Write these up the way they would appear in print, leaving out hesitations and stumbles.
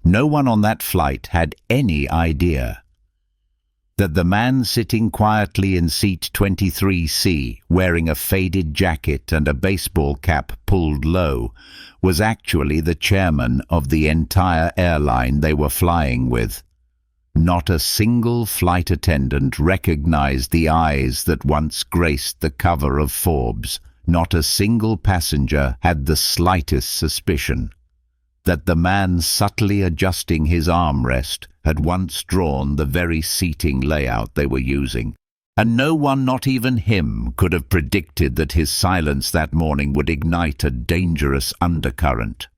No one on that flight had any idea that the man sitting quietly in seat 23C, wearing a faded jacket and a baseball cap pulled low, was actually the chairman of the entire airline they were flying with. Not a single flight attendant recognized the eyes that once graced the cover of Forbes. Not a single passenger had the slightest suspicion that the man subtly adjusting his armrest had once drawn the very seating layout they were using. And no one, not even him, could have predicted that his silence that morning would ignite a dangerous undercurrent,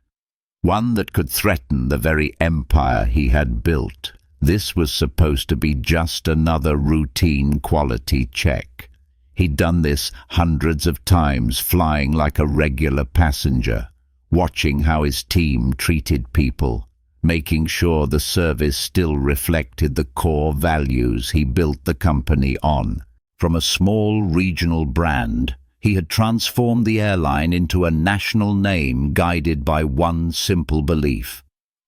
one that could threaten the very empire he had built. This was supposed to be just another routine quality check. He'd done this hundreds of times, flying like a regular passenger, watching how his team treated people, making sure the service still reflected the core values he built the company on. From a small regional brand, he had transformed the airline into a national name guided by one simple belief: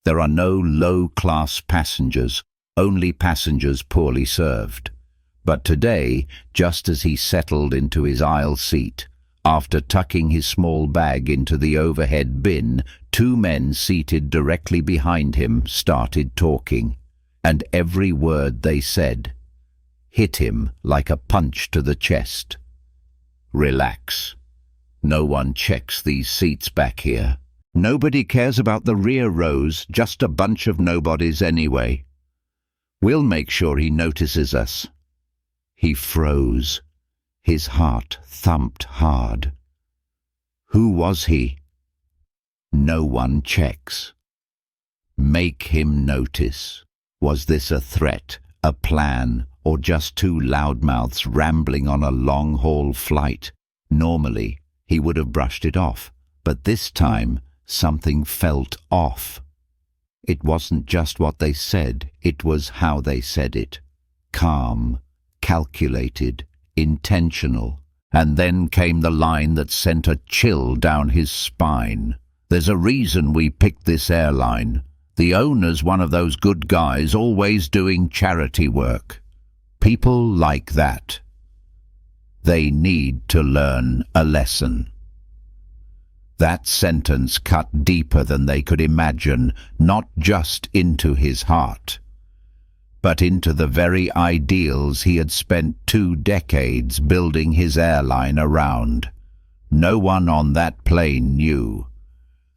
there are no low-class passengers, only passengers poorly served. But today, just as he settled into his aisle seat, after tucking his small bag into the overhead bin, two men seated directly behind him started talking, and every word they said hit him like a punch to the chest. Relax. No one checks these seats back here. Nobody cares about the rear rows, just a bunch of nobodies anyway. We'll make sure he notices us. He froze. His heart thumped hard. Who was he? No one checks. Make him notice. Was this a threat, a plan, or just two loudmouths rambling on a long-haul flight? Normally, he would have brushed it off, but this time something felt off. It wasn't just what they said, it was how they said it. Calm, calculated, intentional. And then came the line that sent a chill down his spine. There's a reason we picked this airline. The owner's one of those good guys always doing charity work. People like that. They need to learn a lesson. That sentence cut deeper than they could imagine, not just into his heart, but into the very ideals he had spent 2 decades building his airline around. No one on that plane knew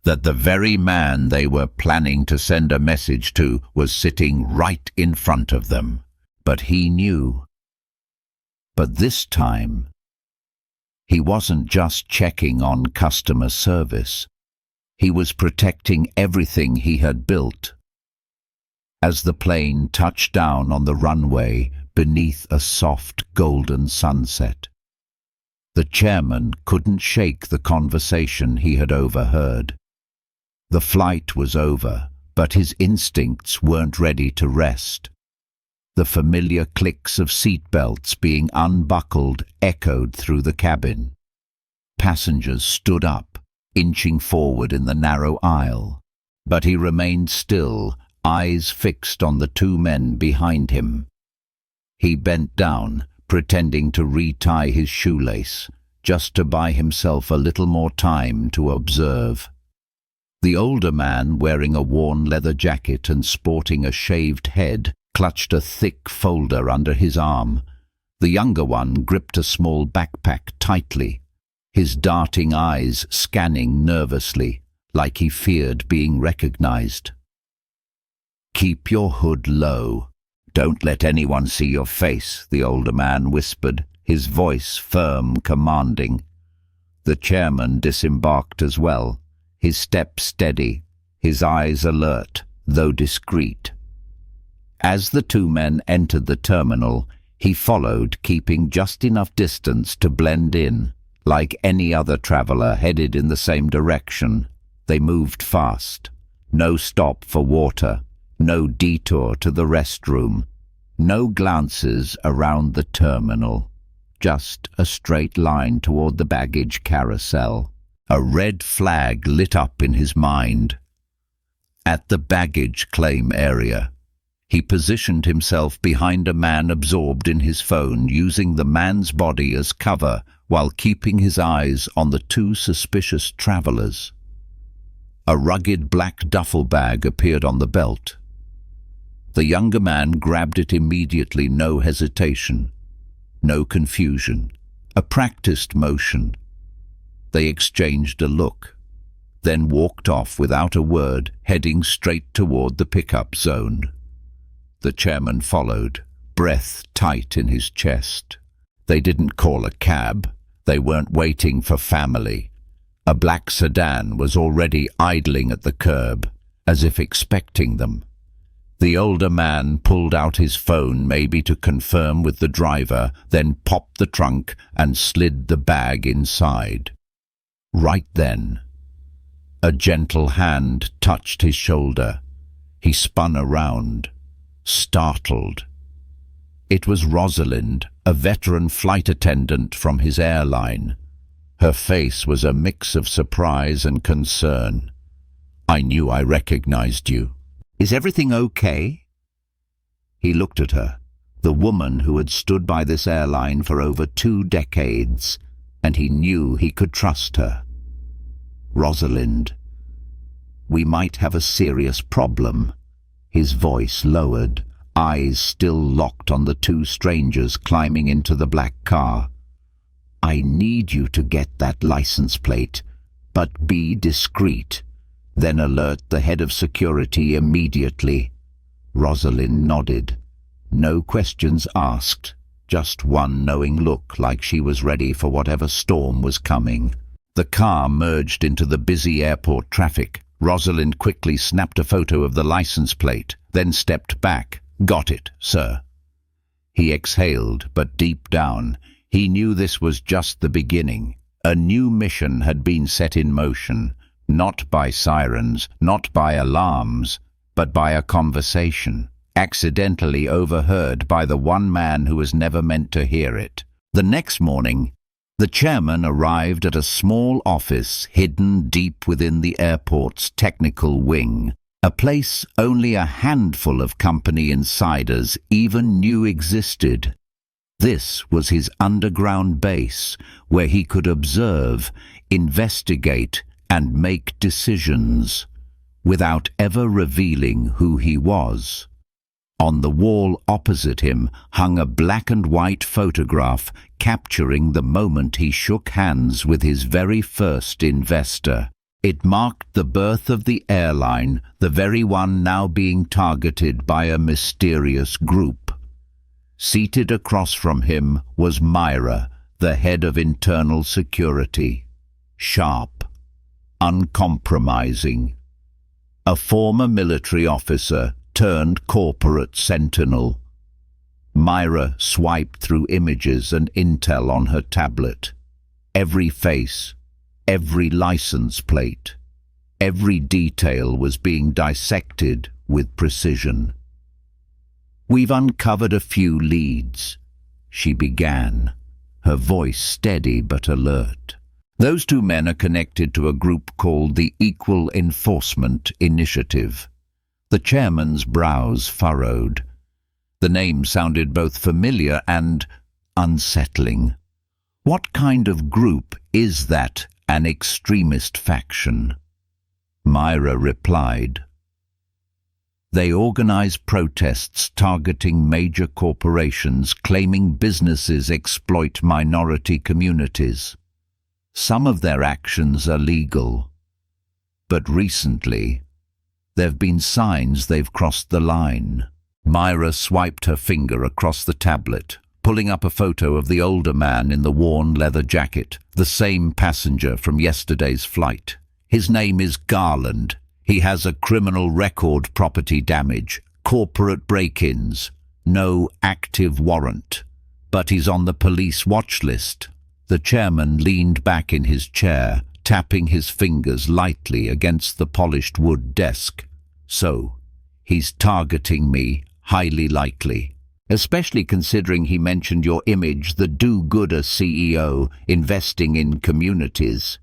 that the very man they were planning to send a message to was sitting right in front of them. But he knew. But this time, he wasn't just checking on customer service. He was protecting everything he had built. As the plane touched down on the runway beneath a soft golden sunset, the chairman couldn't shake the conversation he had overheard. The flight was over, but his instincts weren't ready to rest. The familiar clicks of seatbelts being unbuckled echoed through the cabin. Passengers stood up, inching forward in the narrow aisle, but he remained still, eyes fixed on the 2 men behind him. He bent down, pretending to retie his shoelace, just to buy himself a little more time to observe. The older man, wearing a worn leather jacket and sporting a shaved head, clutched a thick folder under his arm. The younger one gripped a small backpack tightly, his darting eyes scanning nervously, like he feared being recognized. "Keep your hood low. Don't let anyone see your face," the older man whispered, his voice firm, commanding. The chairman disembarked as well, his step steady, his eyes alert, though discreet. As the 2 men entered the terminal, he followed, keeping just enough distance to blend in. Like any other traveler headed in the same direction, they moved fast. No stop for water, no detour to the restroom, no glances around the terminal, just a straight line toward the baggage carousel. A red flag lit up in his mind. At the baggage claim area, he positioned himself behind a man absorbed in his phone, using the man's body as cover while keeping his eyes on the two suspicious travelers. A rugged black duffel bag appeared on the belt. The younger man grabbed it immediately, no hesitation, no confusion, a practiced motion. They exchanged a look, then walked off without a word, heading straight toward the pickup zone. The chairman followed, breath tight in his chest. They didn't call a cab. They weren't waiting for family. A black sedan was already idling at the curb, as if expecting them. The older man pulled out his phone, maybe to confirm with the driver, then popped the trunk and slid the bag inside. Right then, a gentle hand touched his shoulder. He spun around, startled. It was Rosalind, a veteran flight attendant from his airline. Her face was a mix of surprise and concern. "I knew I recognized you. Is everything okay?" He looked at her, the woman who had stood by this airline for over 2 decades, and he knew he could trust her. "Rosalind, we might have a serious problem." His voice lowered, eyes still locked on the 2 strangers climbing into the black car. "I need you to get that license plate, but be discreet. Then alert the head of security immediately." Rosalind nodded. No questions asked, just one knowing look, like she was ready for whatever storm was coming. The car merged into the busy airport traffic. Rosalind quickly snapped a photo of the license plate, then stepped back. "Got it, sir." He exhaled, but deep down, he knew this was just the beginning. A new mission had been set in motion, not by sirens, not by alarms, but by a conversation, accidentally overheard by the one man who was never meant to hear it. The next morning, the chairman arrived at a small office hidden deep within the airport's technical wing, a place only a handful of company insiders even knew existed. This was his underground base, where he could observe, investigate, and make decisions, without ever revealing who he was. On the wall opposite him hung a black and white photograph capturing the moment he shook hands with his very first investor. It marked the birth of the airline, the very one now being targeted by a mysterious group. Seated across from him was Myra, the head of internal security. Sharp, uncompromising. A former military officer turned corporate sentinel. Myra swiped through images and intel on her tablet. Every face, every license plate, every detail was being dissected with precision. "We've uncovered a few leads," she began, her voice steady but alert. "Those 2 men are connected to a group called the Equal Enforcement Initiative." The chairman's brows furrowed. The name sounded both familiar and unsettling. "What kind of group is that, an extremist faction?" Myra replied. "They organize protests targeting major corporations, claiming businesses exploit minority communities. Some of their actions are legal, but recently there have been signs they've crossed the line." Myra swiped her finger across the tablet, pulling up a photo of the older man in the worn leather jacket, the same passenger from yesterday's flight. "His name is Garland. He has a criminal record, property damage, corporate break-ins, no active warrant, but he's on the police watch list." The chairman leaned back in his chair, tapping his fingers lightly against the polished wood desk. "So, he's targeting me, highly likely. Especially considering he mentioned your image, the do-gooder CEO, investing in communities."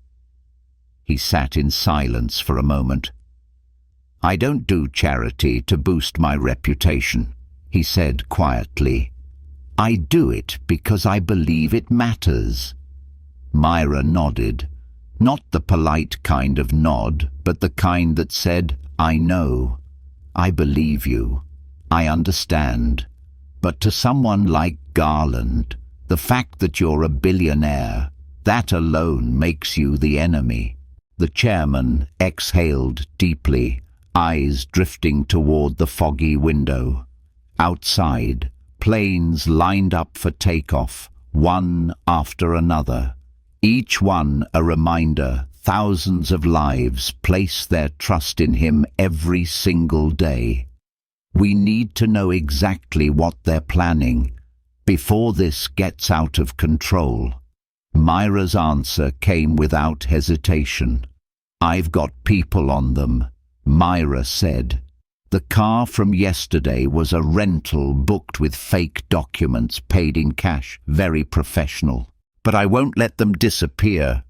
He sat in silence for a moment. I don't do charity to boost my reputation, he said quietly. I do it because I believe it matters. Myra nodded. Not the polite kind of nod, but the kind that said, I know. I believe you. I understand. But to someone like Garland, the fact that you're a billionaire, that alone makes you the enemy. The chairman exhaled deeply, eyes drifting toward the foggy window. Outside, planes lined up for takeoff, one after another. Each one a reminder thousands of lives place their trust in him every single day. We need to know exactly what they're planning before this gets out of control. Myra's answer came without hesitation. I've got people on them, Myra said. The car from yesterday was a rental booked with fake documents paid in cash, very professional. But I won't let them disappear.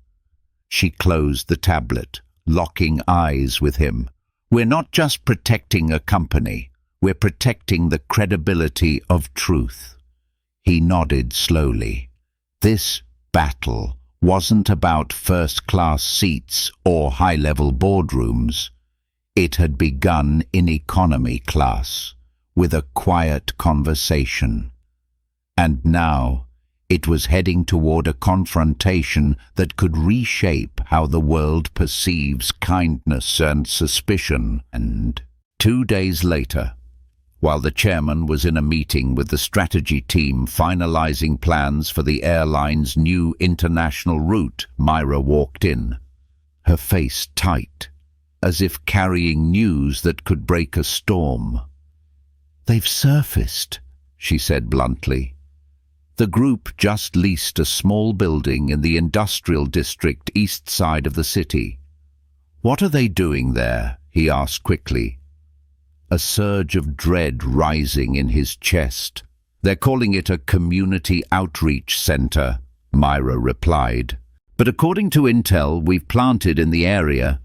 She closed the tablet, locking eyes with him. We're not just protecting a company, we're protecting the credibility of truth. He nodded slowly. This battle wasn't about first-class seats or high-level boardrooms. It had begun in economy class, with a quiet conversation. And now it was heading toward a confrontation that could reshape how the world perceives kindness and suspicion. And 2 days later, while the chairman was in a meeting with the strategy team finalizing plans for the airline's new international route, Myra walked in, her face tight, as if carrying news that could break a storm. They've surfaced, she said bluntly. The group just leased a small building in the industrial district east side of the city. What are they doing there? He asked quickly, a surge of dread rising in his chest. They're calling it a community outreach center, Myra replied. But according to intel we've planted in the area,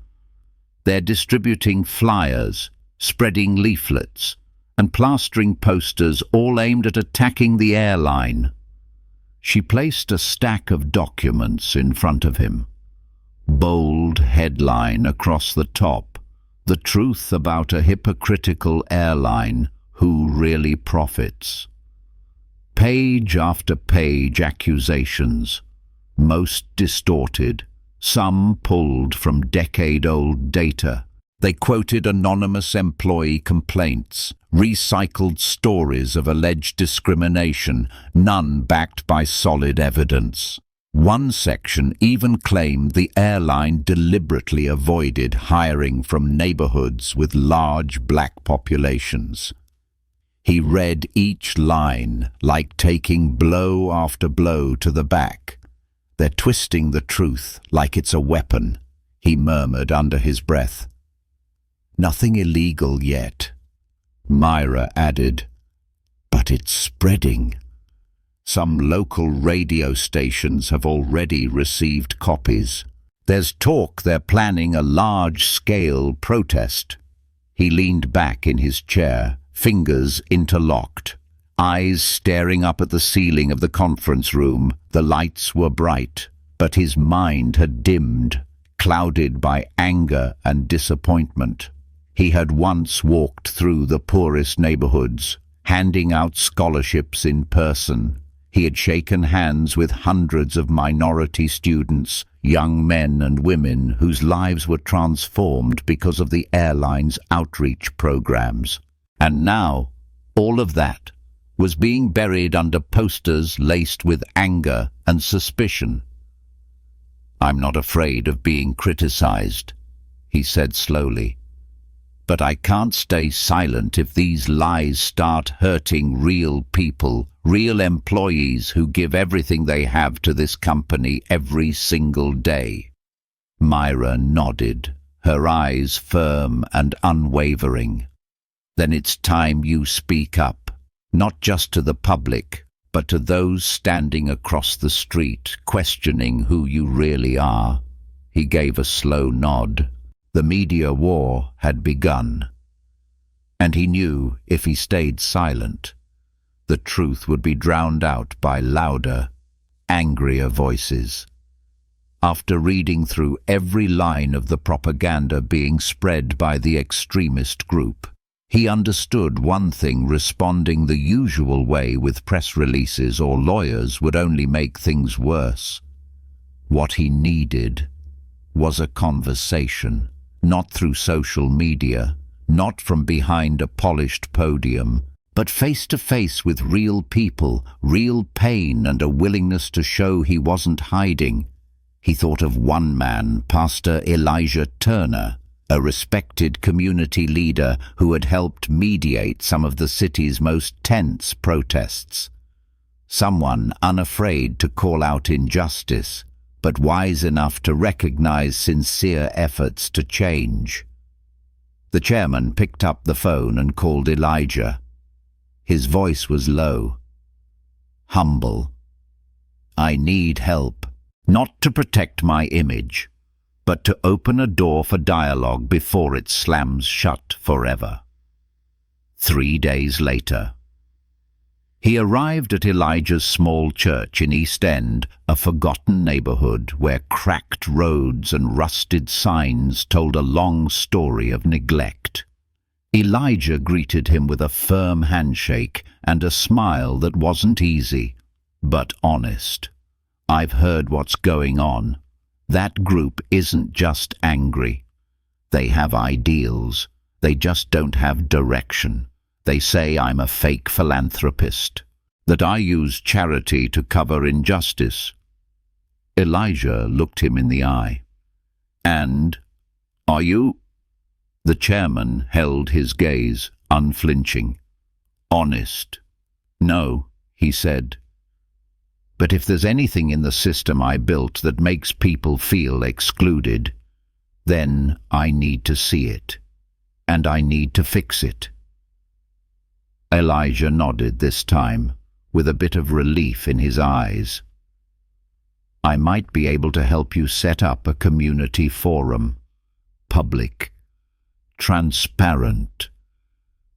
they're distributing flyers, spreading leaflets, and plastering posters all aimed at attacking the airline. She placed a stack of documents in front of him. Bold headline across the top. The truth about a hypocritical airline, who really profits. Page after page accusations, most distorted, some pulled from decade-old data. They quoted anonymous employee complaints, recycled stories of alleged discrimination, none backed by solid evidence. One section even claimed the airline deliberately avoided hiring from neighborhoods with large black populations. He read each line like taking blow after blow to the back. They're twisting the truth like it's a weapon, he murmured under his breath. Nothing illegal yet, Myra added, but it's spreading. Some local radio stations have already received copies. There's talk they're planning a large-scale protest. He leaned back in his chair, fingers interlocked, eyes staring up at the ceiling of the conference room. The lights were bright, but his mind had dimmed, clouded by anger and disappointment. He had once walked through the poorest neighborhoods, handing out scholarships in person. He had shaken hands with hundreds of minority students, young men and women whose lives were transformed because of the airline's outreach programs. And now, all of that was being buried under posters laced with anger and suspicion. I'm not afraid of being criticized, he said slowly. But I can't stay silent if these lies start hurting real people, real employees who give everything they have to this company every single day. Myra nodded, her eyes firm and unwavering. Then it's time you speak up, not just to the public, but to those standing across the street, questioning who you really are. He gave a slow nod. The media war had begun, and he knew if he stayed silent, the truth would be drowned out by louder, angrier voices. After reading through every line of the propaganda being spread by the extremist group, he understood one thing: responding the usual way with press releases or lawyers would only make things worse. What he needed was a conversation, not through social media, not from behind a polished podium, but face to face with real people, real pain, and a willingness to show he wasn't hiding. He thought of one man, Pastor Elijah Turner, a respected community leader who had helped mediate some of the city's most tense protests. Someone unafraid to call out injustice, but wise enough to recognize sincere efforts to change. The chairman picked up the phone and called Elijah. His voice was low, humble. "I need help, not to protect my image, but to open a door for dialogue before it slams shut forever." 3 days later, he arrived at Elijah's small church in East End, a forgotten neighborhood where cracked roads and rusted signs told a long story of neglect. Elijah greeted him with a firm handshake and a smile that wasn't easy, but honest. "I've heard what's going on. That group isn't just angry. They have ideals. They just don't have direction. They say I'm a fake philanthropist, that I use charity to cover injustice." Elijah looked him in the eye. "And are you?" The chairman held his gaze, unflinching. "Honest. No," he said. "But if there's anything in the system I built that makes people feel excluded, then I need to see it, and I need to fix it." Elijah nodded this time, with a bit of relief in his eyes. "I might be able to help you set up a community forum. Public. Transparent.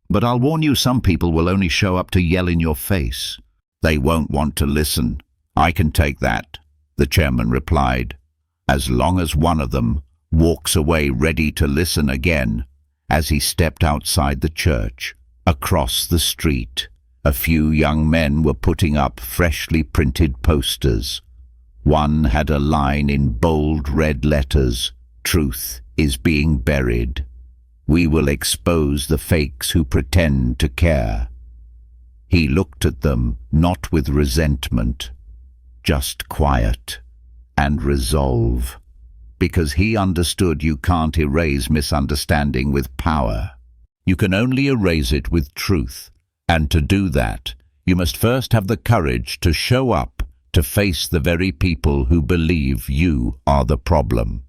But I'll warn you, some people will only show up to yell in your face. They won't want to listen. I can take that," the chairman replied, "as long as one of them walks away ready to listen again." As he stepped outside the church, across the street, a few young men were putting up freshly printed posters. One had a line in bold red letters: "Truth is being buried. We will expose the fakes who pretend to care." He looked at them, not with resentment, just quiet and resolve, because he understood you can't erase misunderstanding with power. You can only erase it with truth, and to do that, you must first have the courage to show up, to face the very people who believe you are the problem.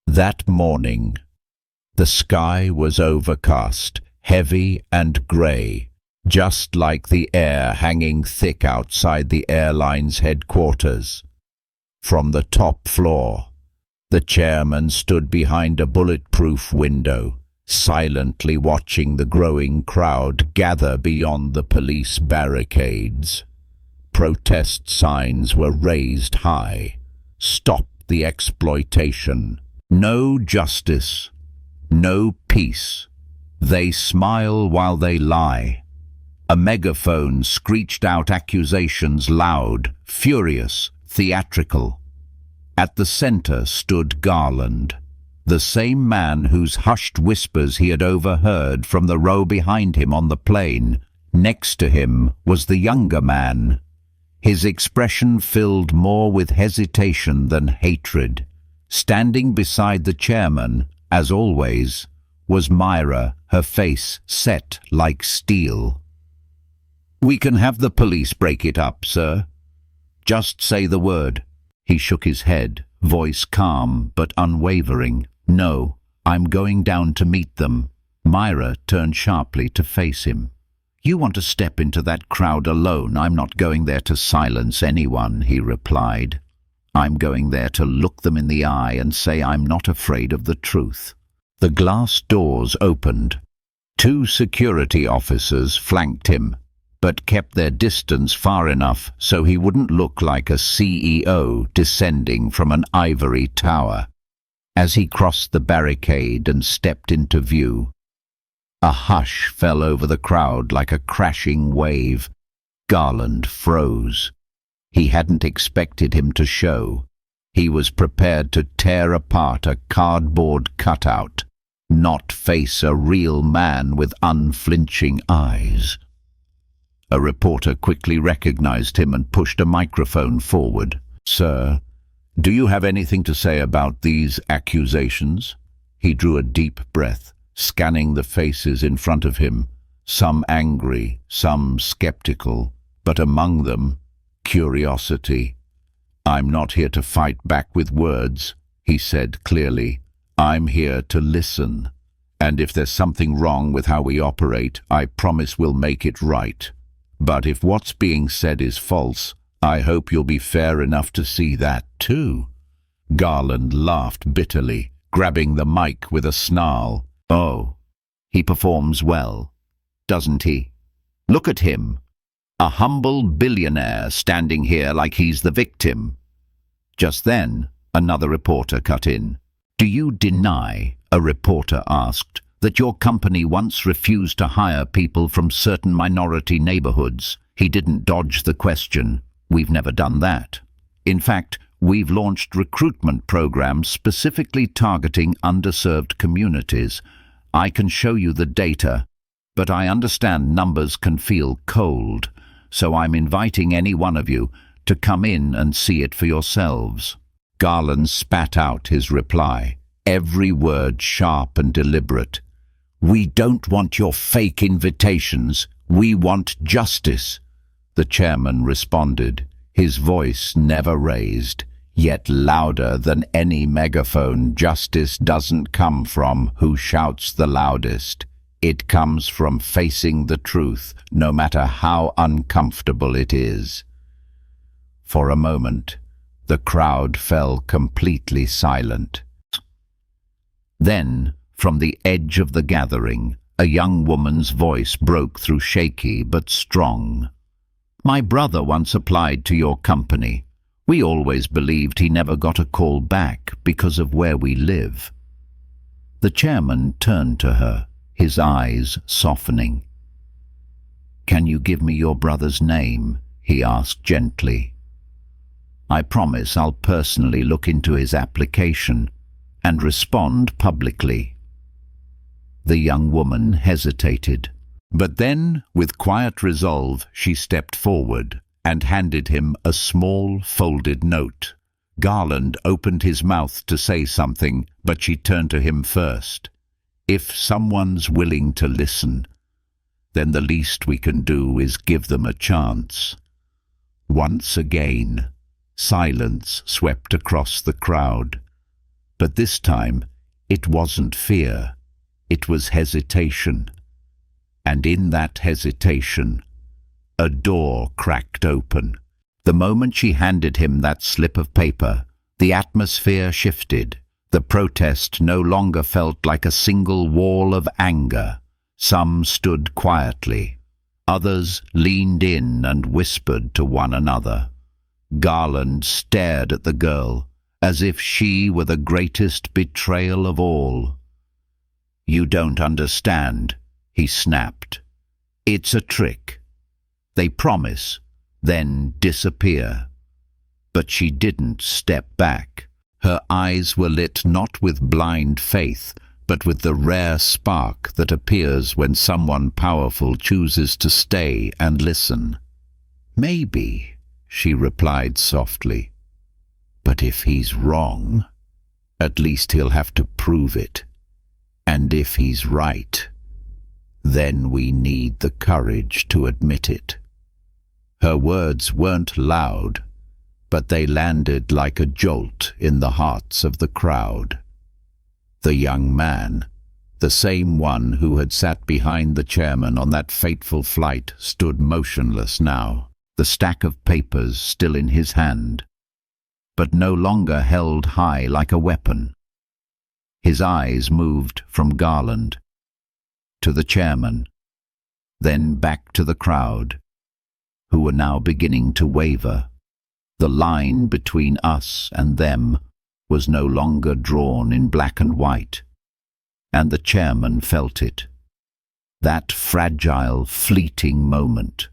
That morning, the sky was overcast, heavy and grey, just like the air hanging thick outside the airline's headquarters. From the top floor, the chairman stood behind a bulletproof window, silently watching the growing crowd gather beyond the police barricades. Protest signs were raised high. "Stop the exploitation. No justice. No peace. They smile while they lie." A megaphone screeched out accusations, loud, furious, theatrical. At the center stood Garland, the same man whose hushed whispers he had overheard from the row behind him on the plane. Next to him was the younger man, his expression filled more with hesitation than hatred. Standing beside the chairman, as always, was Myra, her face set like steel. "We can have the police break it up, sir. Just say the word." He shook his head, voice calm but unwavering. "No, I'm going down to meet them." Myra turned sharply to face him. "You want to step into that crowd alone? I'm not going there to silence anyone," he replied. I'm going there to look them in the eye and say I'm not afraid of the truth." The glass doors opened. 2 security officers flanked him, but kept their distance far enough so he wouldn't look like a CEO descending from an ivory tower. As he crossed the barricade and stepped into view, a hush fell over the crowd like a crashing wave. Garland froze. He hadn't expected him to show. He was prepared to tear apart a cardboard cutout, not face a real man with unflinching eyes. A reporter quickly recognized him and pushed a microphone forward. "Sir, do you have anything to say about these accusations?" He drew a deep breath, scanning the faces in front of him, some angry, some skeptical, but among them, curiosity. "I'm not here to fight back with words," he said clearly. "I'm here to listen. And if there's something wrong with how we operate, I promise we'll make it right. But if what's being said is false, I hope you'll be fair enough to see that too." Garland laughed bitterly, grabbing the mic with a snarl. "Oh, he performs well, doesn't he? Look at him. A humble billionaire standing here like he's the victim." Just then, another reporter cut in. "Do you deny," a reporter asked, "that your company once refused to hire people from certain minority neighborhoods?" He didn't dodge the question. "We've never done that. In fact, we've launched recruitment programs specifically targeting underserved communities. I can show you the data, but I understand numbers can feel cold, so I'm inviting any one of you to come in and see it for yourselves." Garland spat out his reply, every word sharp and deliberate. "We don't want your fake invitations. We want justice." The chairman responded, his voice never raised, yet louder than any megaphone. "Justice doesn't come from who shouts the loudest. It comes from facing the truth, no matter how uncomfortable it is." For a moment, the crowd fell completely silent. Then, from the edge of the gathering, a young woman's voice broke through, shaky but strong. "My brother once applied to your company. We always believed he never got a call back because of where we live." The chairman turned to her, his eyes softening. "Can you give me your brother's name?" he asked gently. "I promise I'll personally look into his application and respond publicly." The young woman hesitated, but then, with quiet resolve, she stepped forward and handed him a small, folded note. Garland opened his mouth to say something, but she turned to him first. "If someone's willing to listen, then the least we can do is give them a chance." Once again, silence swept across the crowd. But this time, it wasn't fear, it was hesitation. And in that hesitation, a door cracked open. The moment she handed him that slip of paper, the atmosphere shifted. The protest no longer felt like a single wall of anger. Some stood quietly. Others leaned in and whispered to one another. Garland stared at the girl, as if she were the greatest betrayal of all. "You don't understand," he snapped. "It's a trick. They promise, then disappear." But she didn't step back. Her eyes were lit not with blind faith, but with the rare spark that appears when someone powerful chooses to stay and listen. "Maybe," she replied softly. "But if he's wrong, at least he'll have to prove it. And if he's right, then we need the courage to admit it." Her words weren't loud, but they landed like a jolt in the hearts of the crowd. The young man, the same one who had sat behind the chairman on that fateful flight, stood motionless now, the stack of papers still in his hand. but no longer held high like a weapon. His eyes moved from Garland to the chairman, then back to the crowd, who were now beginning to waver. The line between us and them was no longer drawn in black and white, and the chairman felt it. That fragile, fleeting moment,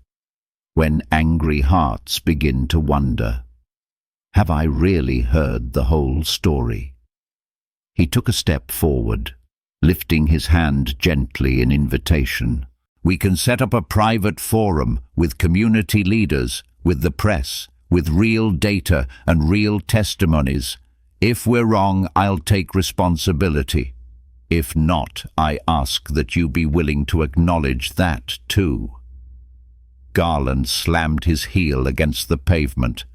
when angry hearts begin to wonder, have I really heard the whole story? He took a step forward, lifting his hand gently in invitation. We can set up a private forum with community leaders, with the press, with real data and real testimonies. If we're wrong, I'll take responsibility. If not, I ask that you be willing to acknowledge that too. Garland slammed his heel against the pavement.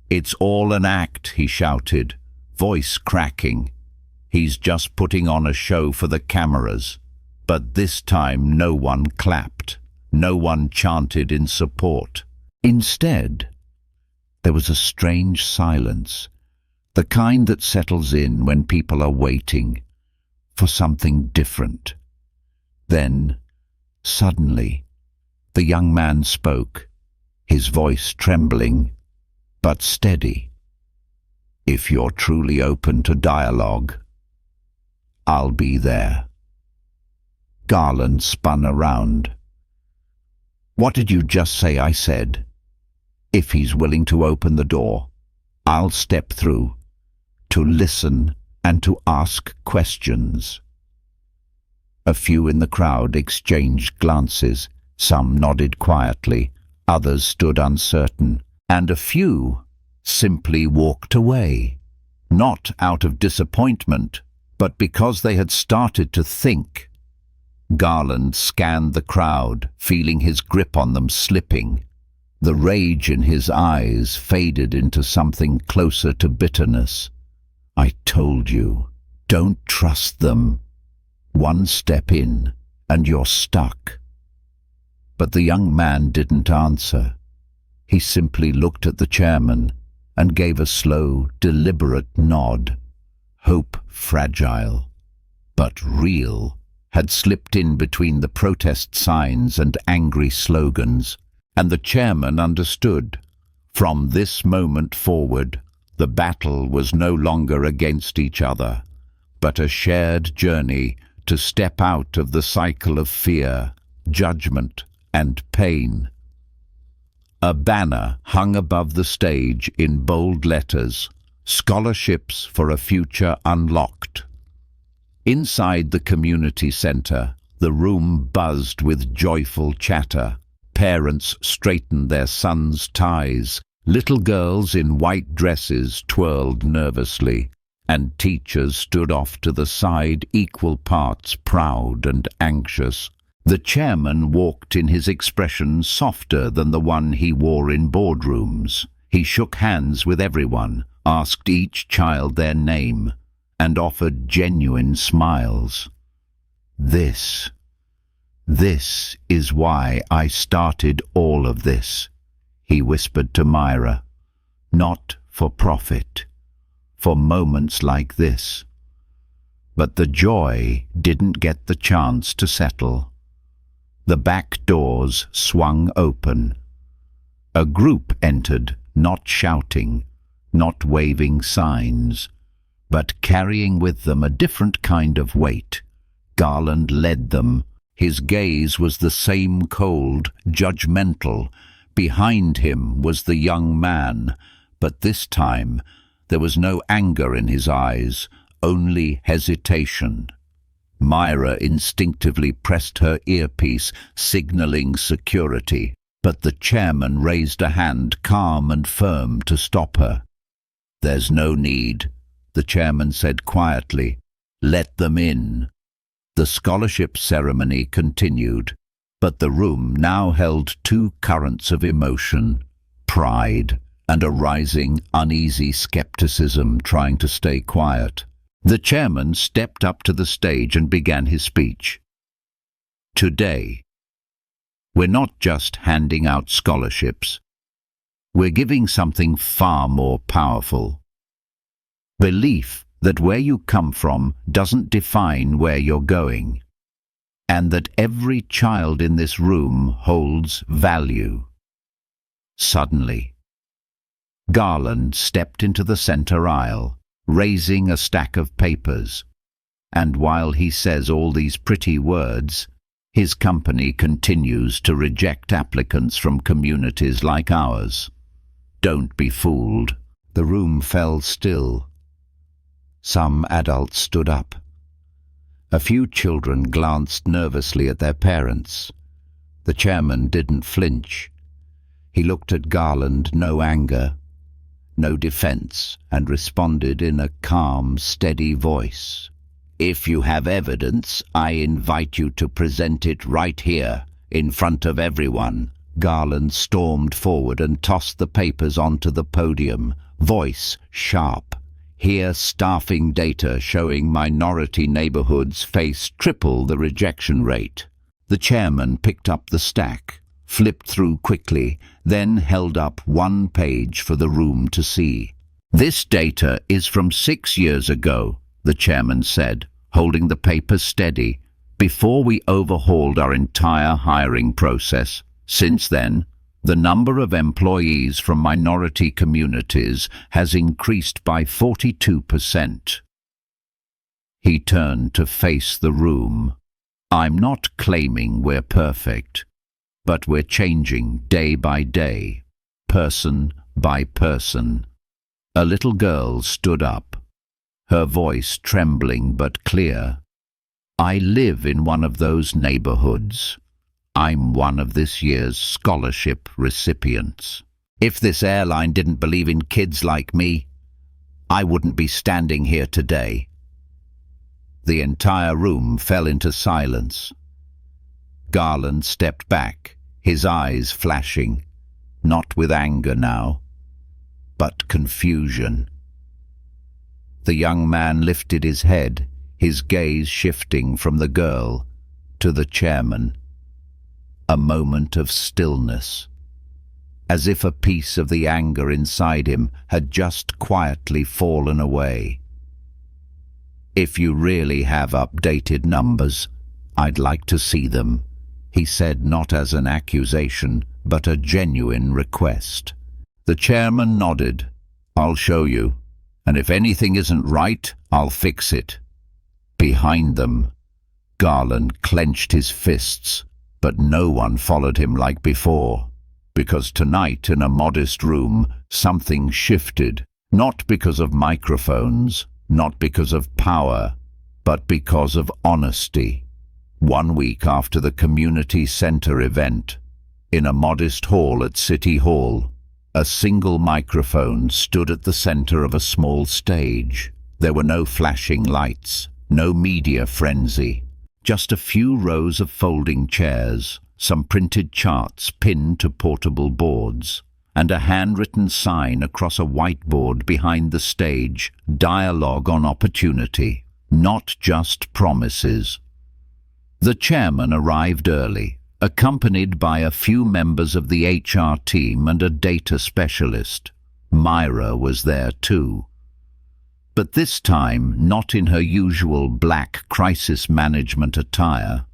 It's all an act, he shouted, voice cracking. He's just putting on a show for the cameras. But this time no one clapped. No one chanted in support. Instead, there was a strange silence, the kind that settles in when people are waiting for something different. Then, suddenly, the young man spoke, his voice trembling, but steady. If you're truly open to dialogue, I'll be there. Garland spun around. What did you just say I said? If he's willing to open the door, I'll step through, to listen and to ask questions. A few in the crowd exchanged glances. Some nodded quietly, others stood uncertain, and a few simply walked away, not out of disappointment, but because they had started to think. Garland scanned the crowd, feeling his grip on them slipping. The rage in his eyes faded into something closer to bitterness. I told you, don't trust them. One step in, and you're stuck. But the young man didn't answer. He simply looked at the chairman and gave a slow, deliberate nod. Hope, fragile, but real, had slipped in between the protest signs and angry slogans, and the chairman understood. From this moment forward, the battle was no longer against each other, but a shared journey to step out of the cycle of fear, judgment, and pain. A banner hung above the stage in bold letters, "Scholarships for a Future Unlocked." Inside the community center, the room buzzed with joyful chatter. Parents straightened their sons' ties. Little girls in white dresses twirled nervously, and teachers stood off to the side, equal parts proud and anxious. The chairman walked in his expression softer than the one he wore in boardrooms. He shook hands with everyone, asked each child their name, and offered genuine smiles. This is why I started all of this, he whispered to Myra. Not for profit, for moments like this. But the joy didn't get the chance to settle. The back doors swung open. A group entered, not shouting, not waving signs, but carrying with them a different kind of weight. Garland led them. His gaze was the same cold, judgmental. Behind him was the young man, but this time there was no anger in his eyes, only hesitation. Myra instinctively pressed her earpiece, signaling security, but the chairman raised a hand, calm and firm, to stop her. "There's no need," the chairman said quietly. "Let them in." The scholarship ceremony continued, but the room now held two currents of emotion, pride and a rising, uneasy skepticism trying to stay quiet. The chairman stepped up to the stage and began his speech. Today, we're not just handing out scholarships. We're giving something far more powerful. Belief that where you come from doesn't define where you're going, and that every child in this room holds value. Suddenly, Garland stepped into the center aisle, raising a stack of papers, and while he says all these pretty words, his company continues to reject applicants from communities like ours. Don't be fooled. The room fell still. Some adults stood up. A few children glanced nervously at their parents. The chairman didn't flinch. He looked at Garland, no anger, no defense, and responded in a calm, steady voice. If you have evidence, I invite you to present it right here, in front of everyone. Garland stormed forward and tossed the papers onto the podium, voice sharp. Here staffing data showing minority neighborhoods face triple the rejection rate. The chairman picked up the stack, flipped through quickly, then held up one page for the room to see. This data is from 6 years ago, the chairman said, holding the paper steady, before we overhauled our entire hiring process. Since then, the number of employees from minority communities has increased by 42%. He turned to face the room. I'm not claiming we're perfect, but we're changing day by day, person by person. A little girl stood up, her voice trembling but clear. I live in one of those neighborhoods. I'm one of this year's scholarship recipients. If this airline didn't believe in kids like me, I wouldn't be standing here today. The entire room fell into silence. Garland stepped back, his eyes flashing, not with anger now, but confusion. The young man lifted his head, his gaze shifting from the girl to the chairman. A moment of stillness, as if a piece of the anger inside him had just quietly fallen away. If you really have updated numbers, I'd like to see them, he said, not as an accusation, but a genuine request. The chairman nodded. I'll show you, and if anything isn't right, I'll fix it. Behind them, Garland clenched his fists, but no one followed him like before, because tonight in a modest room, something shifted, not because of microphones, not because of power, but because of honesty. 1 week after the community center event, in a modest hall at City Hall, a single microphone stood at the center of a small stage. There were no flashing lights, no media frenzy, just a few rows of folding chairs, some printed charts pinned to portable boards, and a handwritten sign across a whiteboard behind the stage, dialogue on opportunity, not just promises. The chairman arrived early, accompanied by a few members of the HR team and a data specialist. Myra was there too. But this time, not in her usual black crisis management attire.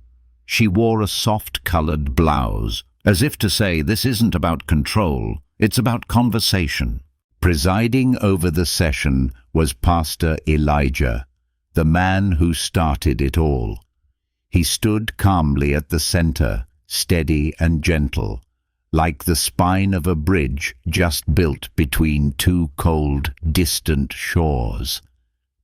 She wore a soft-colored blouse, as if to say this isn't about control, it's about conversation. Presiding over the session was Pastor Elijah, the man who started it all. He stood calmly at the center, steady and gentle, like the spine of a bridge just built between two cold, distant shores.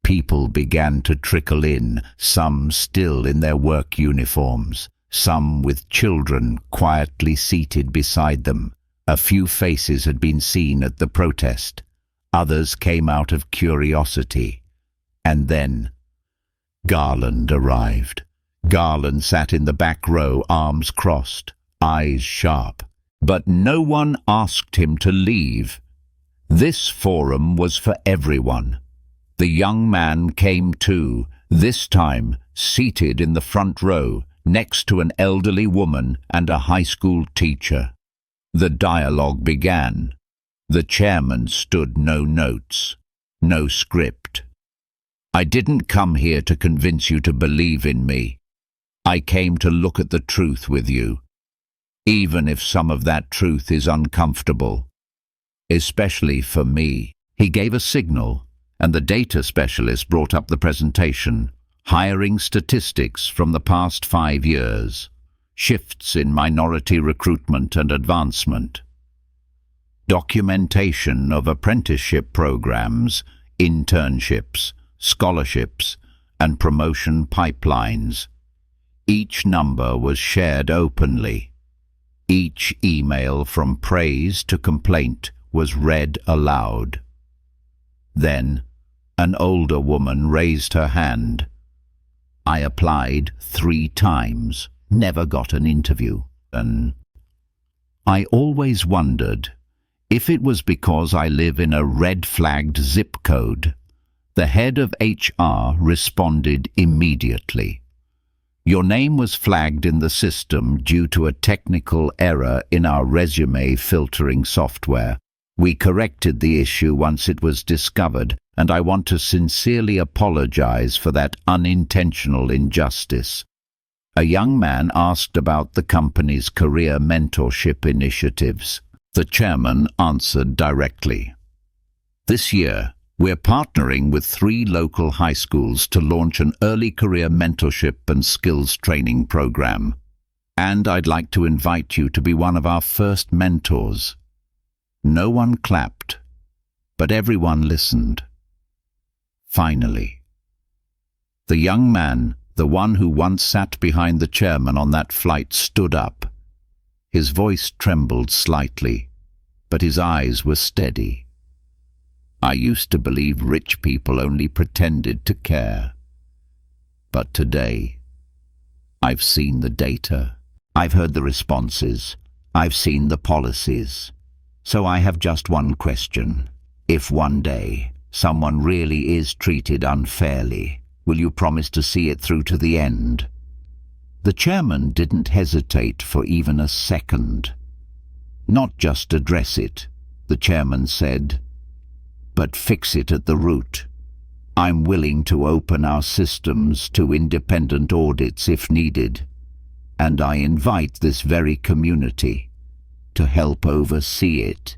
People began to trickle in, some still in their work uniforms, some with children quietly seated beside them. A few faces had been seen at the protest. Others came out of curiosity. And then Garland arrived. Garland sat in the back row, arms crossed, eyes sharp. But no one asked him to leave. This forum was for everyone. The young man came too, this time seated in the front row, next to an elderly woman and a high school teacher. The dialogue began. The chairman stood no notes, no script, I didn't come here to convince you to believe in me. I came to look at the truth with you, even if some of that truth is uncomfortable, especially for me." He gave a signal, and the data specialist brought up the presentation, hiring statistics from the past 5 years, shifts in minority recruitment and advancement, documentation of apprenticeship programs, internships, scholarships, and promotion pipelines. Each number was shared openly. Each email from praise to complaint was read aloud. Then, an older woman raised her hand. "I applied 3 times, never got an interview, and I always wondered if it was because I live in a red-flagged zip code." The head of HR responded immediately. "Your name was flagged in the system due to a technical error in our resume filtering software. We corrected the issue once it was discovered, and I want to sincerely apologize for that unintentional injustice." A young man asked about the company's career mentorship initiatives. The chairman answered directly. "This year, we're partnering with 3 local high schools to launch an early career mentorship and skills training program. And I'd like to invite you to be one of our first mentors." No one clapped, but everyone listened. Finally, the young man, the one who once sat behind the chairman on that flight, stood up. His voice trembled slightly, but his eyes were steady. "I used to believe rich people only pretended to care. But today, I've seen the data. I've heard the responses. I've seen the policies. So I have just one question. If one day someone really is treated unfairly, will you promise to see it through to the end?" The chairman didn't hesitate for even a second. "Not just address it," the chairman said, "but fix it at the root. I'm willing to open our systems to independent audits if needed, and I invite this very community to help oversee it."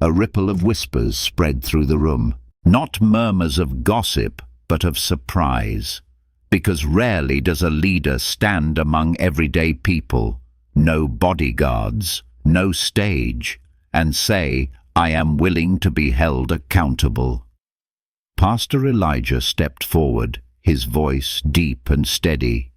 A ripple of whispers spread through the room, not murmurs of gossip, but of surprise, because rarely does a leader stand among everyday people, no bodyguards, no stage, and say, "I am willing to be held accountable." Pastor Elijah stepped forward, his voice deep and steady.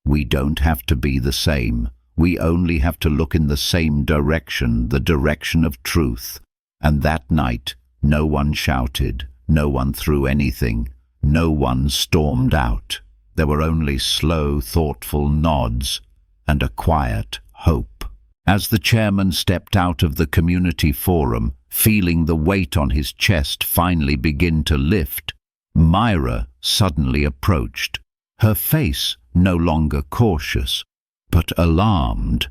"We don't have to be the same. We only have to look in the same direction, the direction of truth." And that night, no one shouted, no one threw anything, no one stormed out. There were only slow, thoughtful nods and a quiet hope. As the chairman stepped out of the community forum, feeling the weight on his chest finally begin to lift, Myra suddenly approached, her face no longer cautious, but alarmed.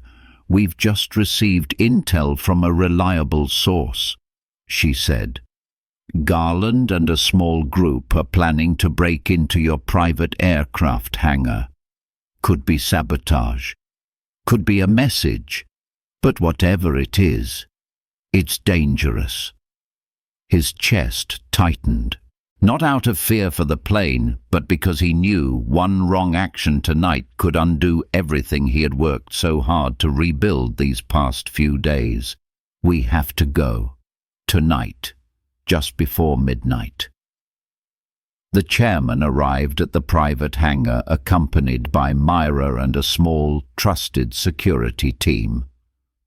"We've just received intel from a reliable source," she said. "Garland and a small group are planning to break into your private aircraft hangar. Could be sabotage, could be a message, but whatever it is, it's dangerous." His chest tightened, not out of fear for the plane, but because he knew one wrong action tonight could undo everything he had worked so hard to rebuild these past few days. "We have to go. Tonight, just before midnight." The chairman arrived at the private hangar accompanied by Myra and a small, trusted security team.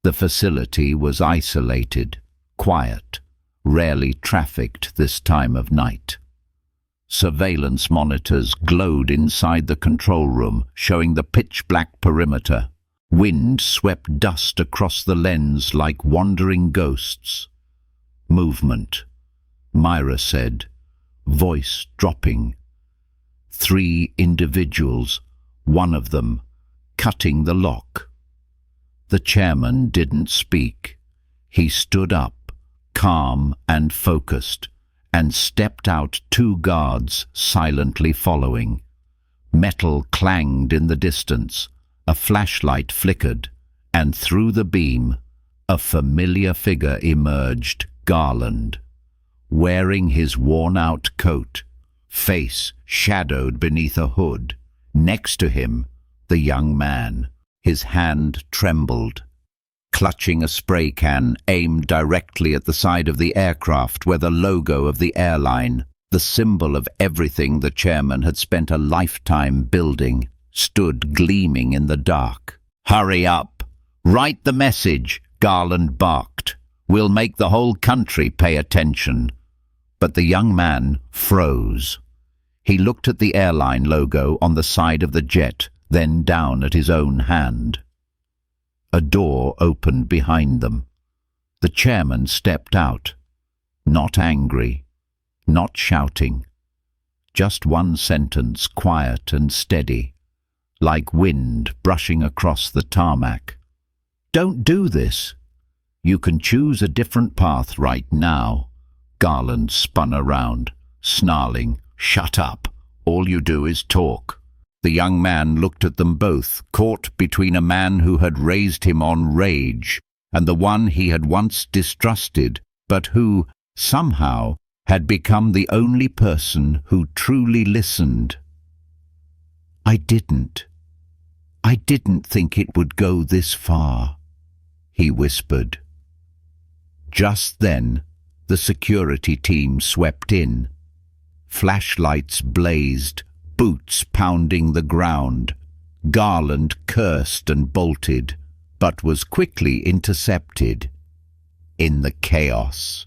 The facility was isolated, quiet, rarely trafficked this time of night. Surveillance monitors glowed inside the control room, showing the pitch-black perimeter. Wind swept dust across the lens like wandering ghosts. "Movement," Myra said, voice dropping. 3 individuals, one of them cutting the lock. The chairman didn't speak. He stood up, calm and focused, and stepped out, 2 guards silently following. Metal clanged in the distance, a flashlight flickered, and through the beam, a familiar figure emerged, Garland, wearing his worn-out coat, face shadowed beneath a hood. Next to him, the young man. His hand trembled, clutching a spray can aimed directly at the side of the aircraft where the logo of the airline, the symbol of everything the chairman had spent a lifetime building, stood gleaming in the dark. "Hurry up! Write the message," Garland barked. "We'll make the whole country pay attention." But the young man froze. He looked at the airline logo on the side of the jet, then down at his own hand. A door opened behind them. The chairman stepped out, not angry, not shouting. Just one sentence, quiet and steady, like wind brushing across the tarmac. "Don't do this. You can choose a different path right now." Garland spun around, snarling, "Shut up. All you do is talk." The young man looked at them both, caught between a man who had raised him on rage and the one he had once distrusted, but who, somehow, had become the only person who truly listened. I didn't think it would go this far," he whispered. Just then, the security team swept in. Flashlights blazed, boots pounding the ground. Garland cursed and bolted, but was quickly intercepted. In the chaos,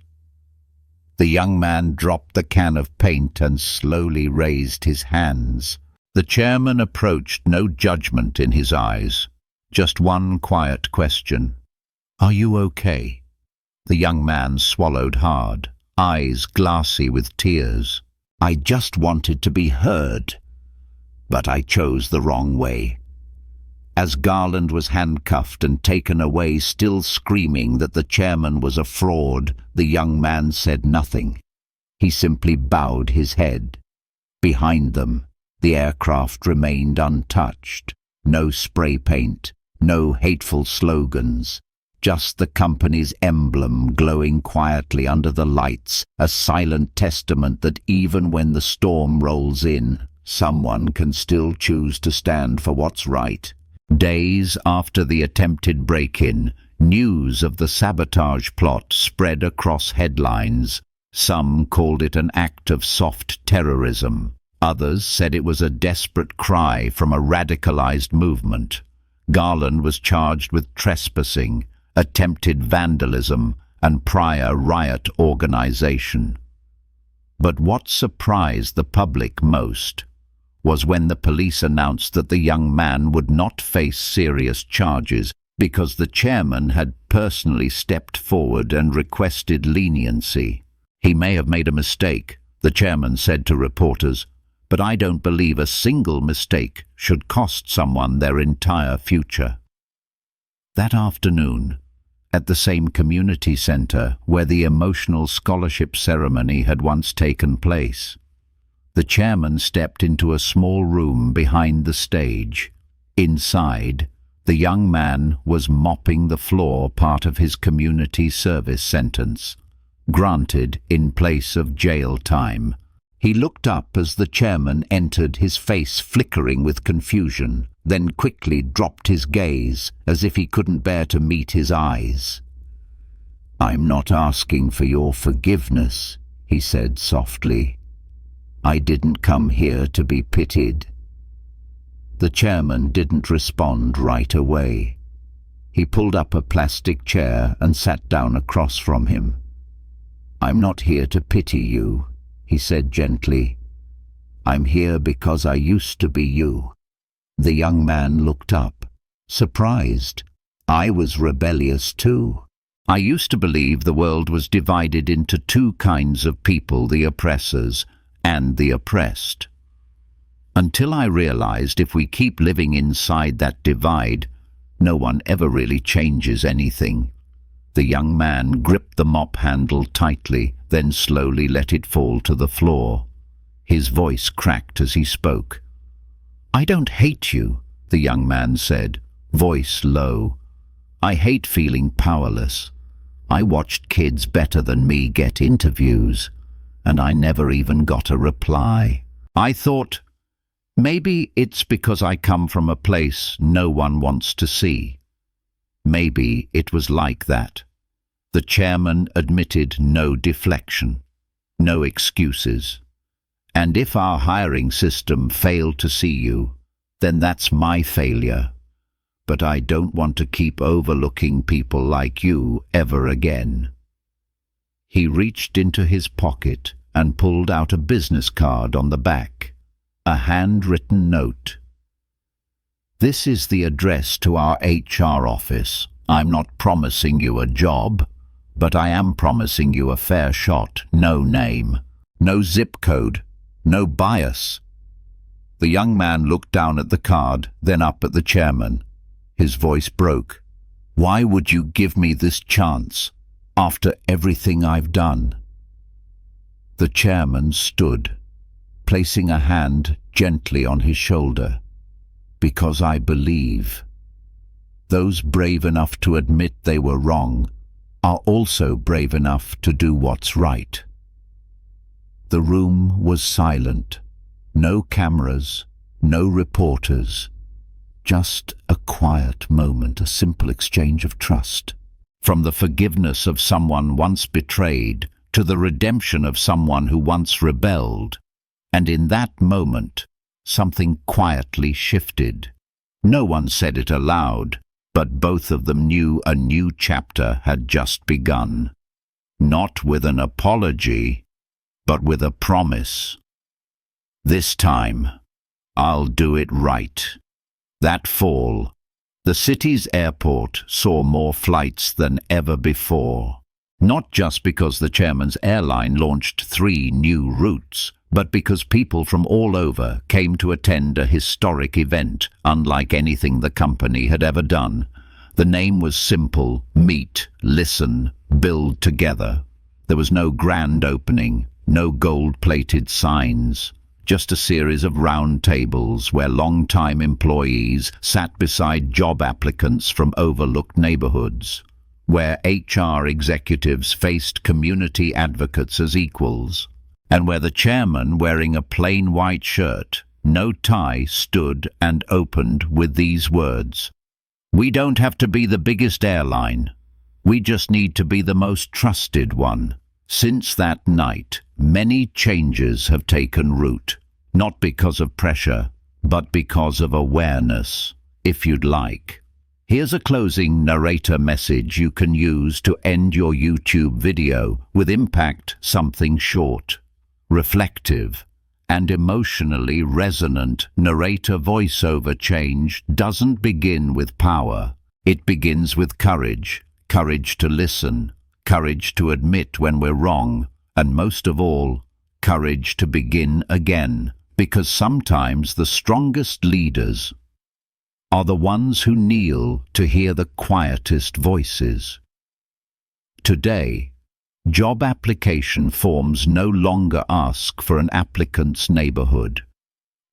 the young man dropped the can of paint and slowly raised his hands. The chairman approached, no judgment in his eyes, just one quiet question. "Are you okay?" The young man swallowed hard, eyes glassy with tears. "I just wanted to be heard, but I chose the wrong way." As Garland was handcuffed and taken away, still screaming that the chairman was a fraud, the young man said nothing. He simply bowed his head. Behind them, the aircraft remained untouched. No spray paint, no hateful slogans, just the company's emblem glowing quietly under the lights, a silent testament that even when the storm rolls in, someone can still choose to stand for what's right. Days after the attempted break-in, news of the sabotage plot spread across headlines. Some called it an act of soft terrorism. Others said it was a desperate cry from a radicalized movement. Garland was charged with trespassing, attempted vandalism, and prior riot organization. But what surprised the public most was when the police announced that the young man would not face serious charges because the chairman had personally stepped forward and requested leniency. "He may have made a mistake," the chairman said to reporters, "but I don't believe a single mistake should cost someone their entire future." That afternoon, at the same community center where the emotional scholarship ceremony had once taken place, the chairman stepped into a small room behind the stage. Inside, the young man was mopping the floor, part of his community service sentence, granted in place of jail time. He looked up as the chairman entered, his face flickering with confusion, then quickly dropped his gaze as if he couldn't bear to meet his eyes. "I'm not asking for your forgiveness," he said softly. "I didn't come here to be pitied." The chairman didn't respond right away. He pulled up a plastic chair and sat down across from him. "I'm not here to pity you," he said gently. "I'm here because I used to be you." The young man looked up, surprised. "I was rebellious too. I used to believe the world was divided into 2 kinds of people, the oppressors and the oppressed. Until I realized if we keep living inside that divide, no one ever really changes anything. The young man gripped the mop handle tightly, then slowly let it fall to the floor. His voice cracked as he spoke. "I don't hate you," the young man said, voice low. "I hate feeling powerless. I watched kids better than me get interviews, and I never even got a reply. I thought, maybe it's because I come from a place no one wants to see. Maybe it was like that." The chairman admitted no deflection, no excuses. "And if our hiring system failed to see you, then that's my failure. But I don't want to keep overlooking people like you ever again." He reached into his pocket and pulled out a business card on the back, a handwritten note. "This is the address to our HR office. I'm not promising you a job, but I am promising you a fair shot. No name, no zip code, no bias." The young man looked down at the card, then up at the chairman. His voice broke. "Why would you give me this chance, after everything I've done?" The chairman stood, placing a hand gently on his shoulder. "Because I believe. Those brave enough to admit they were wrong are also brave enough to do what's right." The room was silent. No cameras, no reporters. Just a quiet moment, a simple exchange of trust. From the forgiveness of someone once betrayed to the redemption of someone who once rebelled. And in that moment, something quietly shifted. No one said it aloud, but both of them knew a new chapter had just begun. Not with an apology, but with a promise. "This time, I'll do it right." That fall, the city's airport saw more flights than ever before. Not just because the chairman's airline launched 3 new routes, but because people from all over came to attend a historic event unlike anything the company had ever done. The name was simple: Meet, Listen, Build Together. There was no grand opening, no gold-plated signs. Just a series of round tables where long-time employees sat beside job applicants from overlooked neighborhoods, where HR executives faced community advocates as equals, and where the chairman, wearing a plain white shirt, no tie, stood and opened with these words: "We don't have to be the biggest airline. We just need to be the most trusted one." Since that night, many changes have taken root, not because of pressure, but because of awareness, if you'd like. Here's a closing narrator message you can use to end your YouTube video with impact: something short, reflective, and emotionally resonant. Narrator voiceover change doesn't begin with power. It begins with courage. Courage to listen, courage to admit when we're wrong, and most of all, courage to begin again, because sometimes the strongest leaders are the ones who kneel to hear the quietest voices. Today, job application forms no longer ask for an applicant's neighborhood.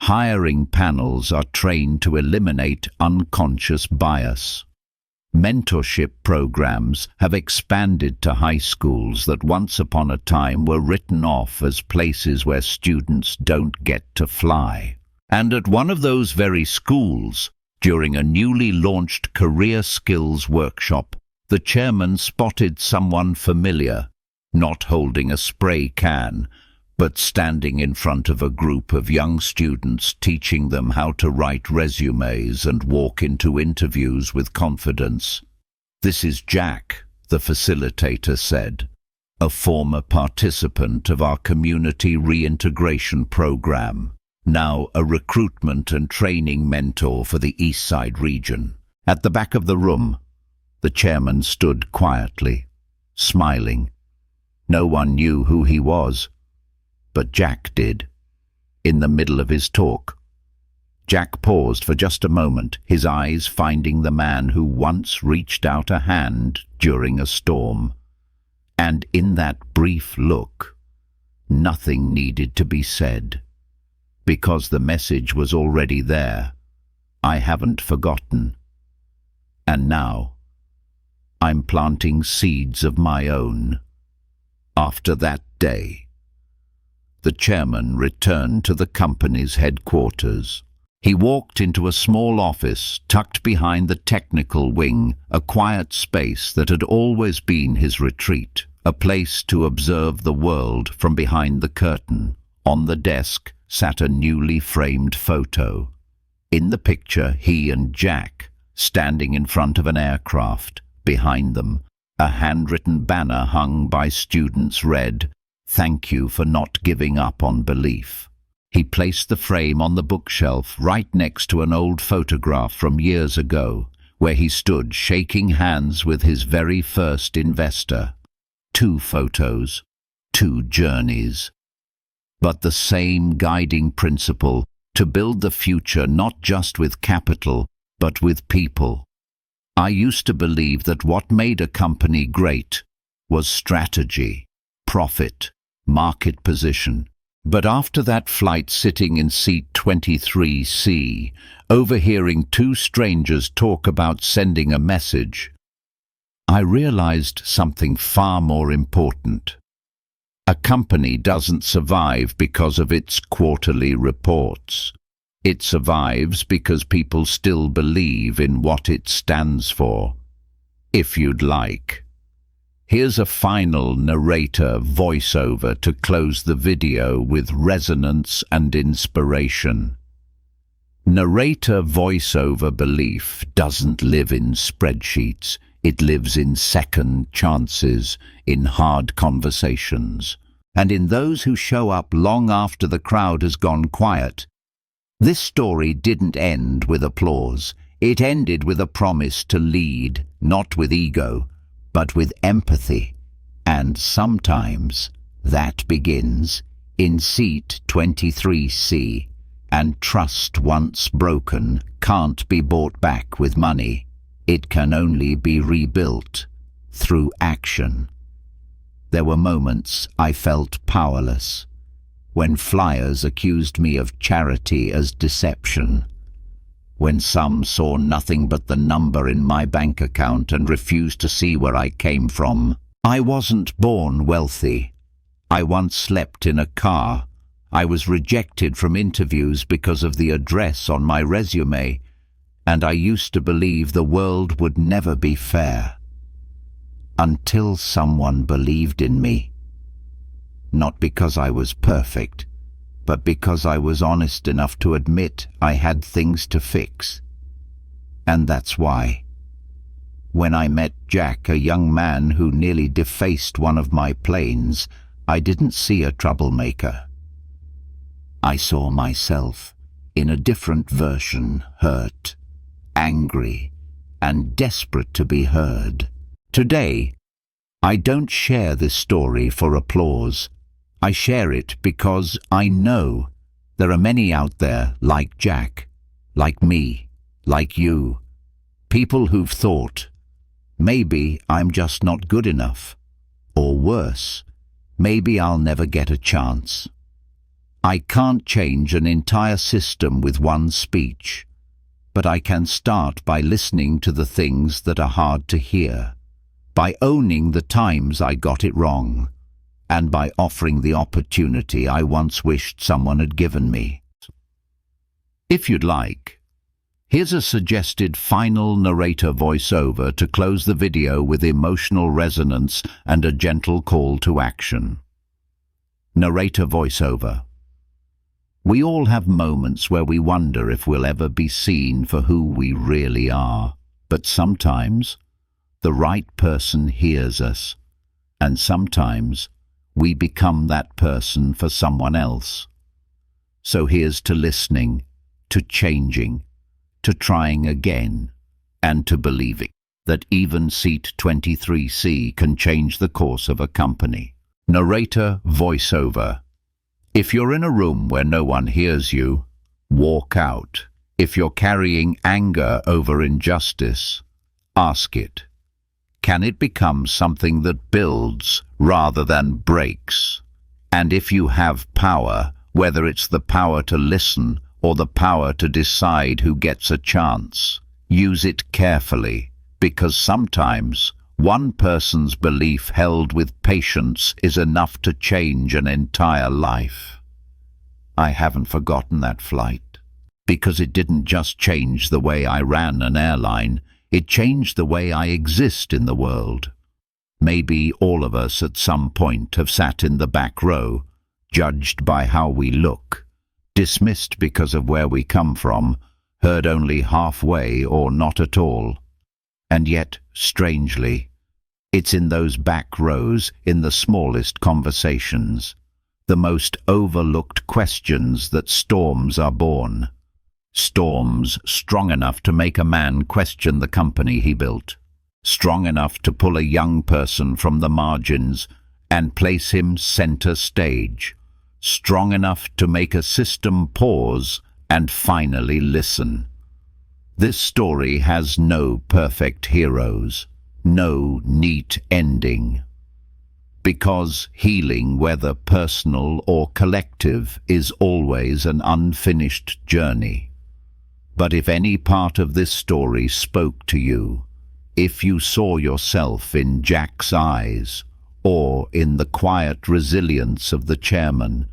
Hiring panels are trained to eliminate unconscious bias. Mentorship programs have expanded to high schools that once upon a time were written off as places where students don't get to fly. And at one of those very schools, during a newly launched career skills workshop, the chairman spotted someone familiar, not holding a spray can, but standing in front of a group of young students, teaching them how to write resumes and walk into interviews with confidence. "This is Jack," the facilitator said, "a former participant of our community reintegration program, now a recruitment and training mentor for the East Side region." At the back of the room, the chairman stood quietly, smiling. No one knew who he was, but Jack did. In the middle of his talk, Jack paused for just a moment, his eyes finding the man who once reached out a hand during a storm. And in that brief look, nothing needed to be said, because the message was already there. I haven't forgotten. And now, I'm planting seeds of my own. After that day, the chairman returned to the company's headquarters. He walked into a small office tucked behind the technical wing, a quiet space that had always been his retreat, a place to observe the world from behind the curtain. On the desk sat a newly framed photo. In the picture, he and Jack, standing in front of an aircraft. Behind them, a handwritten banner hung by students read, "Thank you for not giving up on belief." He placed the frame on the bookshelf right next to an old photograph from years ago, where he stood shaking hands with his very first investor. 2 photos, 2 journeys. But the same guiding principle, to build the future not just with capital, but with people. I used to believe that what made a company great was strategy, profit, market position. But after that flight sitting in seat 23C, overhearing 2 strangers talk about sending a message, I realized something far more important. A company doesn't survive because of its quarterly reports. It survives because people still believe in what it stands for. If you'd like, here's a final narrator voiceover to close the video with resonance and inspiration. Narrator voiceover belief doesn't live in spreadsheets. It lives in second chances, in hard conversations, and in those who show up long after the crowd has gone quiet. This story didn't end with applause. It ended with a promise to lead, not with ego, but with empathy. And sometimes that begins in seat 23C, and trust once broken can't be bought back with money. It can only be rebuilt through action. There were moments I felt powerless, when flyers accused me of charity as deception, when some saw nothing but the number in my bank account and refused to see where I came from. I wasn't born wealthy. I once slept in a car. I was rejected from interviews because of the address on my resume, and I used to believe the world would never be fair. Until someone believed in me. Not because I was perfect, but because I was honest enough to admit I had things to fix. And that's why, when I met Jack, a young man who nearly defaced one of my planes, I didn't see a troublemaker. I saw myself in a different version, hurt, angry, and desperate to be heard. Today, I don't share this story for applause. I share it because I know there are many out there like Jack, like me, like you, people who've thought, maybe I'm just not good enough, or worse, maybe I'll never get a chance. I can't change an entire system with one speech, but I can start by listening to the things that are hard to hear, by owning the times I got it wrong, and by offering the opportunity I once wished someone had given me. If you'd like, here's a suggested final narrator voiceover to close the video with emotional resonance and a gentle call to action. Narrator voiceover. We all have moments where we wonder if we'll ever be seen for who we really are, but sometimes the right person hears us, and sometimes we become that person for someone else. So here's to listening, to changing, to trying again, and to believing that even seat 23C can change the course of a company. Narrator voiceover. If you're in a room where no one hears you, walk out. If you're carrying anger over injustice, ask it. Can it become something that builds rather than breaks? And if you have power, whether it's the power to listen or the power to decide who gets a chance, use it carefully, because sometimes one person's belief held with patience is enough to change an entire life. I haven't forgotten that flight, because it didn't just change the way I ran an airline, it changed the way I exist in the world. Maybe all of us at some point have sat in the back row, judged by how we look, dismissed because of where we come from, heard only halfway or not at all. And yet, strangely, it's in those back rows, in the smallest conversations, the most overlooked questions, that storms are born. Storms strong enough to make a man question the company he built, strong enough to pull a young person from the margins and place him center stage, strong enough to make a system pause and finally listen. This story has no perfect heroes, no neat ending. Because healing, whether personal or collective, is always an unfinished journey. But if any part of this story spoke to you, if you saw yourself in Jack's eyes, or in the quiet resilience of the chairman,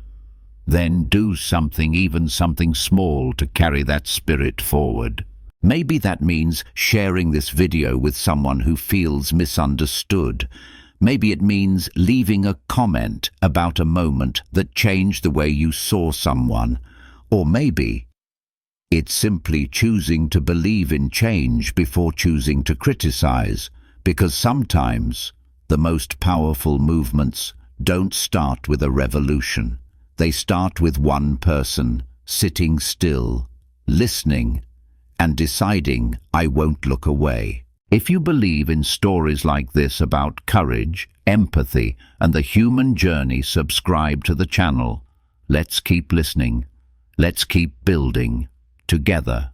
then do something, even something small, to carry that spirit forward. Maybe that means sharing this video with someone who feels misunderstood. Maybe it means leaving a comment about a moment that changed the way you saw someone. Or maybe it's simply choosing to believe in change before choosing to criticize, because sometimes the most powerful movements don't start with a revolution. They start with one person sitting still, listening, and deciding, I won't look away. If you believe in stories like this about courage, empathy, and the human journey, subscribe to the channel. Let's keep listening. Let's keep building together.